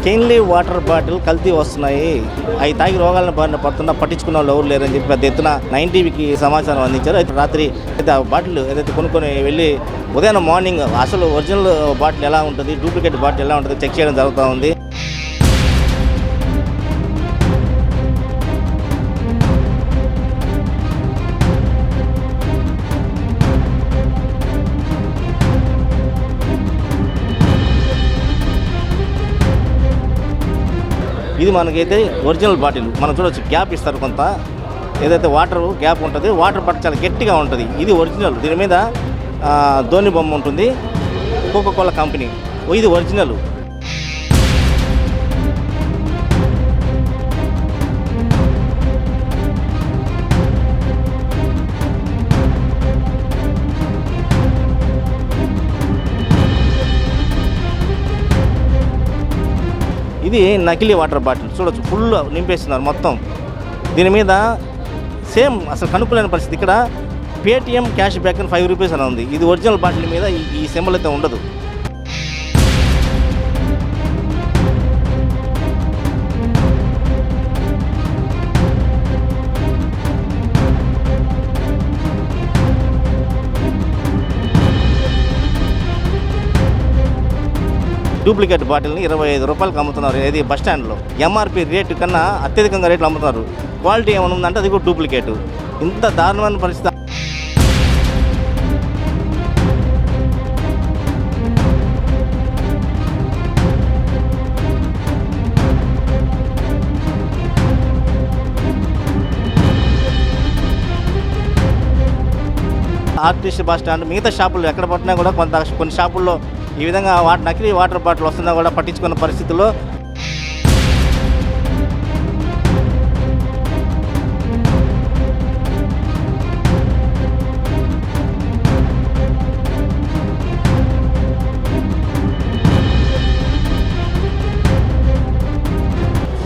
కెయిన్లీ water bottle కల్తీ వస్తున్నాయి, అవి తాగి రోగాలను బారిన పడుతున్నా పట్టించుకున్న వాళ్ళు ఎవరు లేరని చెప్పి పెద్ద ఎత్తున 9టీవీకి సమాచారం అందించారు. అయితే రాత్రి అయితే ఆ బాటిల్ ఏదైతే కొనుక్కొని వెళ్ళి ఉదయం మార్నింగ్ అసలు ఒరిజినల్ బాటిల్ ఎలా ఉంటుంది, డూప్లికేట్ బాటిల్ ఎలా ఉంటుంది చెక్ చేయడం జరుగుతూ ఉంది. ఇది మనకైతే ఒరిజినల్ బాటిల్ మనం చూడవచ్చు, గ్యాప్ ఇస్తారు కొంత, ఏదైతే వాటర్ గ్యాప్ ఉంటుంది, వాటర్ పట్టు చాలా గట్టిగా ఉంటుంది. ఇది ఒరిజినల్, దీని మీద ధోని బొమ్మ ఉంటుంది, కోకోకోలా కంపెనీ, ఇది ఒరిజినల్. ఇది నకిలీ వాటర్ బాటిల్ చూడొచ్చు, ఫుల్ నింపేస్తున్నారు మొత్తం. దీని మీద సేమ్ అసలు కనుక్కోలేని పరిస్థితి. ఇక్కడ పేటిఎం క్యాష్ బ్యాక్ అని 5 రూపీస్ అని ఉంది. ఇది ఒరిజినల్ బాటిల్ మీద ఈ సింబల్ అయితే ఉండదు. డూప్లికేట్ బాటిల్ని 25 రూపాయలకు అమ్ముతున్నారు. ఇది బస్ స్టాండ్లో ఎంఆర్పి రేటు కన్నా అత్యధికంగా రేట్లు అమ్ముతున్నారు. క్వాలిటీ ఏమైనా ఉందంటే అది కూడా డూప్లికేట్. ఇంత దారుణమైన పరిస్థితి. ఆర్టిస్ట్ బస్ స్టాండ్ మిగతా షాపుల్లో ఎక్కడ పట్టినా కూడా కొన్ని షాపుల్లో ఈ విధంగా నకిలీ వాటర్ బాటిల్ వస్తున్నా కూడా పట్టించుకున్న పరిస్థితుల్లో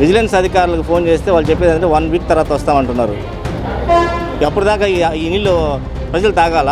విజిలెన్స్ అధికారులకు ఫోన్ చేస్తే వాళ్ళు చెప్పేది అంటే 1 వీక్ తర్వాత వస్తామంటున్నారు. అప్పటిదాకా ఈ నీళ్ళు ప్రజలు తాగాల.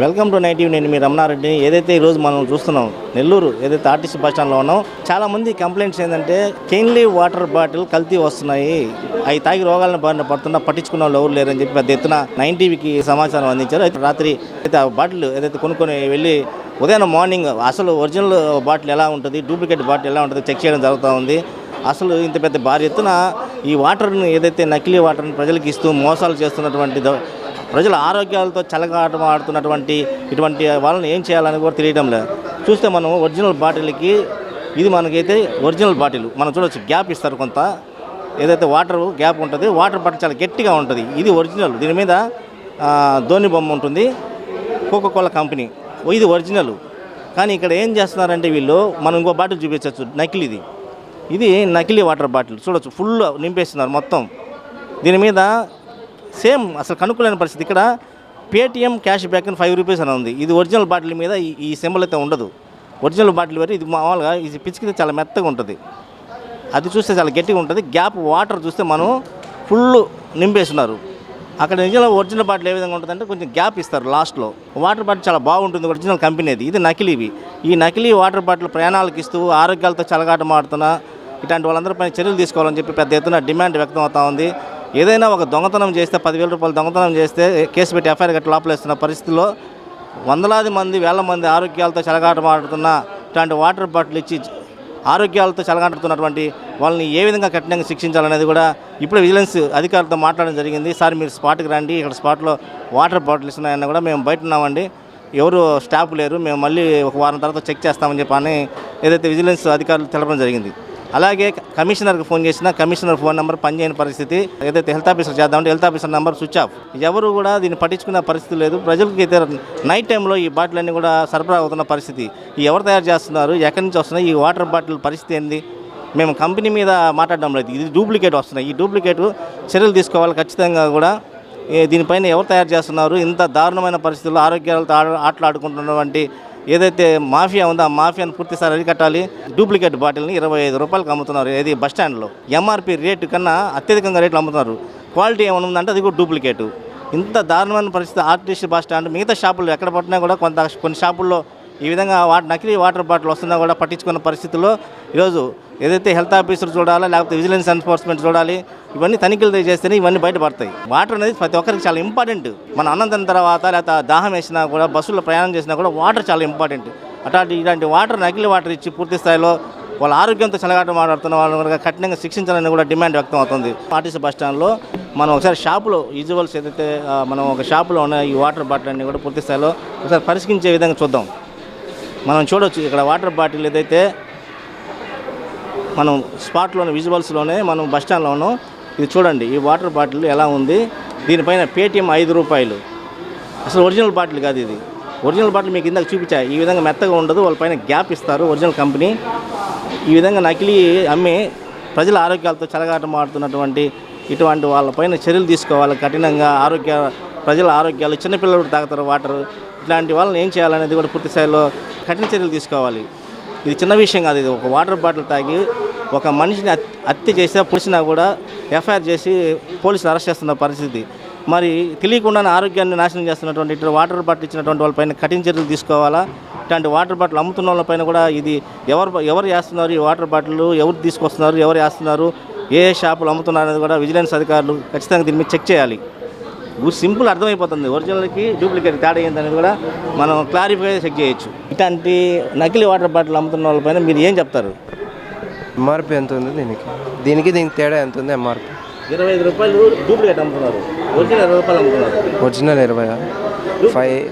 Welcome to 9టీవీ. నేను మీ రమణారెడ్డిని. ఏదైతే ఈరోజు మనం చూస్తున్నాం నెల్లూరు ఏదైతే ఆర్టీసీ బస్ స్టాండ్లో ఉన్నాం, చాలామంది కంప్లైంట్స్ ఏంటంటే కెయిన్లీ వాటర్ బాటిల్ కల్తీ వస్తున్నాయి, అవి తాగి రోగాలను బారిన పడుతున్నా పట్టించుకున్న వాళ్ళు ఎవరు లేరని చెప్పి పెద్ద ఎత్తున 9టీవీకి సమాచారం అందించారు. అయితే రాత్రి అయితే ఆ బాటిల్ ఏదైతే కొనుక్కొని వెళ్ళి ఉదయం మార్నింగ్ అసలు ఒరిజినల్ బాటిల్ ఎలా ఉంటుంది, డూప్లికేట్ బాటిల్ ఎలా ఉంటుంది చెక్ చేయడం జరుగుతూ ఉంది. అసలు ఇంత పెద్ద భారీ ఎత్తున ఈ వాటర్ని ఏదైతే నకిలీ వాటర్ని ప్రజలకు ఇస్తూ మోసాలు చేస్తున్నటువంటి ప్రజల ఆరోగ్యాలతో చలగాటం ఆడుతున్నటువంటి ఇటువంటి వాళ్ళని ఏం చేయాలని కూడా తెలియడం లేదు. చూస్తే మనం ఒరిజినల్ బాటిల్కి ఇది మనకైతే ఒరిజినల్ బాటిల్ మనం చూడవచ్చు, గ్యాప్ ఇస్తారు కొంత, ఏదైతే వాటర్ గ్యాప్ ఉంటుంది, వాటర్ పట్టు చాలా గట్టిగా ఉంటుంది. ఇది ఒరిజినల్, దీని మీద ధోని బొమ్మ ఉంటుంది, కోకోకోలా కంపెనీ, ఇది ఒరిజినల్. కానీ ఇక్కడ ఏం చేస్తున్నారంటే వీళ్ళు, మనం ఇంకో బాటిల్ చూపించవచ్చు నకిలీది. ఇది నకిలీ వాటర్ బాటిల్ చూడవచ్చు, ఫుల్ నింపేస్తున్నారు మొత్తం. దీని మీద సేమ్ అసలు కనుక్కోలేని పరిస్థితి. ఇక్కడ పేటిఎం క్యాష్ బ్యాక్ అని 5 రూపీస్ అని ఉంది. ఇది ఒరిజినల్ బాటిల్ మీద ఈ సింబల్ అయితే ఉండదు. ఒరిజినల్ బాటిల్ వేరే, ఇది మామూలుగా ఇది పిచ్చికితే చాలా మెత్తగా ఉంటుంది, అది చూస్తే చాలా గట్టిగా ఉంటుంది. గ్యాప్ వాటర్ చూస్తే మనం ఫుల్ నింపేస్తున్నారు. అక్కడ నిజంగా ఒరిజినల్ బాటిల్ ఏ విధంగా ఉంటుందంటే కొంచెం గ్యాప్ ఇస్తారు లాస్ట్లో. వాటర్ బాటిల్ చాలా బాగుంటుంది, ఒరిజినల్ కంపెనీది. ఇది నకిలీవి. ఈ నకిలీ వాటర్ బాటిల్ ప్రయాణాలకు ఇస్తూ ఆరోగ్యాలతో చెలగాటమాడుతున్న ఇట్లాంటి వాళ్ళందరిపై చర్యలు తీసుకోవాలని చెప్పి పెద్ద ఎత్తున డిమాండ్ వ్యక్తం అవుతా ఉంది. ఏదైనా ఒక దొంగతనం చేస్తే 10,000 రూపాయలు దొంగతనం చేస్తే కేసు పెట్టి ఎఫ్ఐఆర్ కట్టి లోపలేస్తున్న పరిస్థితుల్లో వందలాది మంది వేల మంది ఆరోగ్యాలతో చెలగాటమాడుతున్న ఇట్లాంటి వాటర్ బాటిల్ ఇచ్చి ఆరోగ్యాలతో చెలగాటుతున్నటువంటి వాళ్ళని ఏ విధంగా కఠినంగా శిక్షించాలనేది కూడా ఇప్పుడు విజిలెన్స్ అధికారులతో మాట్లాడడం జరిగింది. సార్ మీరు స్పాట్కి రండి, ఇక్కడ స్పాట్లో వాటర్ బాటిల్స్ ఉన్నాయన్న కూడా మేము బయట ఉన్నామండి, ఎవరు స్టాఫ్ లేరు, మేము మళ్ళీ ఒక వారం తర్వాత చెక్ చేస్తామని చెప్పని ఏదైతే విజిలెన్స్ అధికారులు తెలపడం జరిగింది. అలాగే కమిషనర్కి ఫోన్ చేసినా కమిషనర్ ఫోన్ నెంబర్ పనిచేయని పరిస్థితి. ఏదైతే హెల్త్ ఆఫీసర్ చేద్దామంటే health officer number switch off. ఎవరు కూడా దీన్ని పట్టించుకునే పరిస్థితి లేదు. ప్రజలకి అయితే నైట్ టైంలో ఈ బాటిల్ అన్నీ కూడా సరఫరా అవుతున్న పరిస్థితి. ఈ ఎవరు తయారు చేస్తున్నారు, ఎక్కడి నుంచి వస్తున్నాయి, ఈ వాటర్ బాటిల్ పరిస్థితి ఏంది? మేము కంపెనీ మీద మాట్లాడడం లేదు, ఇది డూప్లికేట్ వస్తున్నాయి. ఈ డూప్లికేట్ చర్యలు తీసుకోవాలి ఖచ్చితంగా కూడా. దీనిపైన ఎవరు తయారు చేస్తున్నారు? ఇంత దారుణమైన పరిస్థితుల్లో ఆరోగ్యాలతో ఆటలాడుకుంటున్నటువంటి ఏదైతే మాఫియా ఉందో ఆ మాఫియాను పూర్తిసారి అరికట్టాలి. డూప్లికేట్ బాటిల్ని 25 రూపాయలకు అమ్ముతున్నారు. ఏది బస్ స్టాండ్లో ఎంఆర్పి రేటు కన్నా అత్యధికంగా రేట్లు అమ్ముతున్నారు. క్వాలిటీ ఏమైనా ఉందంటే అది కూడా డూప్లికేటు. ఇంత దారుణమైన పరిస్థితి ఆర్టీసీ బస్ స్టాండ్ మిగతా షాపుల్లో ఎక్కడ పట్టినా కూడా కొన్ని షాపుల్లో ఈ విధంగా నకిలీ వాటర్ బాటిల్ వస్తున్నా కూడా పట్టించుకున్న పరిస్థితుల్లో ఈరోజు ఏదైతే హెల్త్ ఆఫీసర్ చూడాలా, లేకపోతే విజిలెన్స్ ఎన్ఫోర్స్మెంట్ చూడాలి. ఇవన్నీ తనిఖీలు చేస్తేనే ఇవన్నీ బయటపడతాయి. వాటర్ అనేది ప్రతి ఒక్కరికి చాలా ఇంపార్టెంట్. మన అన్నం తిన్న తర్వాత లేకపోతే దాహం వేసినా కూడా బస్సుల్లో ప్రయాణం చేసినా కూడా వాటర్ చాలా ఇంపార్టెంట్. ఇలాంటి వాటర్ నకిలీ వాటర్ ఇచ్చి పూర్తి స్థాయిలో వాళ్ళ ఆరోగ్యంతో చెలగాట మాట్లాడుతున్న వాళ్ళని కఠినంగా శిక్షించాలని కూడా డిమాండ్ వ్యక్తం అవుతుంది. ఆర్టీసీ బస్ స్టాండ్లో మనం ఒకసారి షాపులో విజువల్స్ ఏదైతే మనం ఒక షాపులో ఉన్న ఈ వాటర్ బాటిల్ అన్నీ కూడా పూర్తి స్థాయిలో ఒకసారి పరిశీలించే విధంగా చూద్దాం. మనం చూడవచ్చు ఇక్కడ వాటర్ బాటిల్ ఏదైతే మనం స్పాట్లోనే విజువల్స్లోనే మనం బస్ స్టాండ్లో ఉన్నాం. ఇది చూడండి, ఈ వాటర్ బాటిల్ ఎలా ఉంది. దీనిపైన పేటీఎం 5 రూపాయలు. అసలు ఒరిజినల్ బాటిల్ కాదు ఇది. ఒరిజినల్ బాటిల్ మీకు ఇందాక చూపించా, ఈ విధంగా మెత్తగా ఉండదు, వాళ్ళపైన గ్యాప్ ఇస్తారు. ఒరిజినల్ కంపెనీ ఈ విధంగా నకిలీ అమ్మి ప్రజల ఆరోగ్యాలతో చెలగాటమాడుతున్నటువంటి ఇటువంటి వాళ్ళపైన చర్యలు తీసుకోవాలి కఠినంగా. ప్రజల ఆరోగ్యాలు, చిన్నపిల్లలు తాగుతారు వాటర్, ఇట్లాంటి వాళ్ళని ఏం చేయాలనేది కూడా పూర్తి స్థాయిలో కఠిన చర్యలు తీసుకోవాలి. ఇది చిన్న విషయం కాదు. ఇది ఒక వాటర్ బాటిల్ తాగి ఒక మనిషిని హత్య చేస్తే పులిసినా కూడా ఎఫ్ఐఆర్ చేసి పోలీసులు అరెస్ట్ చేస్తున్న పరిస్థితి. మరి తెలియకుండానే ఆరోగ్యాన్ని నాశనం చేస్తున్నటువంటి ఇటు వాటర్ బాటిల్ ఇచ్చినటువంటి వాళ్ళపైన కఠిన చర్యలు తీసుకోవాలా. ఇట్లాంటి వాటర్ బాటిల్ అమ్ముతున్న వాళ్ళపైన కూడా ఇది ఎవరు చేస్తున్నారు, ఈ వాటర్ బాటిల్ ఎవరు తీసుకొస్తున్నారు, ఎవరు చేస్తున్నారు, ఏ షాపులు అమ్ముతున్నారు అనేది కూడా విజిలెన్స్ అధికారులు ఖచ్చితంగా దీని మీద చెక్ చేయాలి. సింపుల్ అర్థమైపోతుంది ఒరిజినల్కి డూప్లికేట్ తేడా ఏంటనేది కూడా మనం క్లారిఫై చెక్ చేయొచ్చు. ఇట్లాంటి నకిలీ వాటర్ బాటిల్ అమ్ముతున్న వాళ్ళపైన మీరు ఏం చెప్తారు? ఎంఆర్పి ఎంత ఉంది దీనికి తేడా ఎంత ఉంది? ఎంఆర్పి 25 రూపాయలు డూప్లికేట్ అమ్ముతున్నారు, ఒరిజినల్ 20 రూపాయలు అమ్ముతున్నారు. ఒరిజినల్ 20.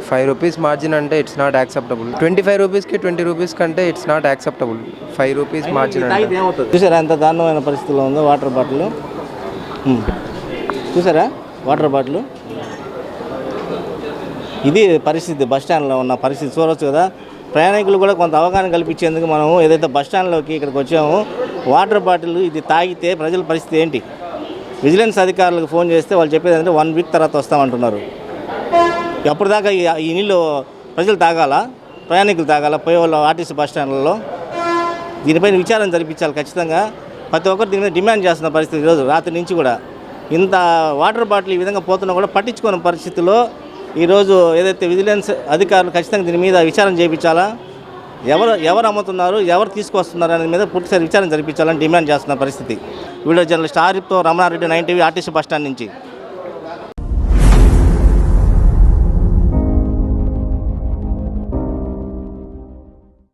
5 రూపీస్ మార్జిన్ అంటే ఇట్స్ నాట్ యాక్సెప్టబుల్. 25 రూపీస్కి 20 రూపీస్ కంటే it's not acceptable. 5 rupees margin అంటే చూసారా ఎంత దారుణమైన పరిస్థితిలో ఉందో వాటర్ బాటిల్. చూసారా వాటర్ బాటిల్. ఇది పరిస్థితి బస్ స్టాండ్లో ఉన్న పరిస్థితి చూడవచ్చు కదా. ప్రయాణికులు కూడా కొంత అవగాహన కల్పించేందుకు మనం ఏదైతే బస్ స్టాండ్లోకి ఇక్కడికి వచ్చామో వాటర్ బాటిల్ ఇది తాగితే ప్రజల పరిస్థితి ఏంటి? విజిలెన్స్ అధికారులకు ఫోన్ చేస్తే వాళ్ళు చెప్పేది అంటే 1 వీక్ తర్వాత వస్తామంటున్నారు. ఎప్పటిదాకా ఈ నీళ్ళు ప్రజలు తాగాలా, ప్రయాణికులు తాగాలా పోయేవాళ్ళు ఆర్టీసీ బస్ స్టాండ్లలో? దీనిపైన విచారణ జరిపించాలి ఖచ్చితంగా. ప్రతి ఒక్కరు దీని మీద డిమాండ్ చేస్తున్న పరిస్థితి ఈరోజు రాత్రి నుంచి కూడా. ఇంత వాటర్ బాటిల్ ఈ విధంగా పోతున్నా కూడా పట్టించుకున్న పరిస్థితిలో ఈరోజు ఏదైతే విజిలెన్స్ అధికారులు ఖచ్చితంగా దీని మీద విచారణ చేయించాలా, ఎవరు అమ్ముతున్నారు, ఎవరు తీసుకొస్తున్నారు అనే మీద పూర్తిసారి విచారణ జరిపించాలని డిమాండ్ చేస్తున్న పరిస్థితి. వీడియో జర్నలిస్ట్ ఆరిఫ్తో Ramana Reddy, 9 TV, RTC bus stand నుంచి.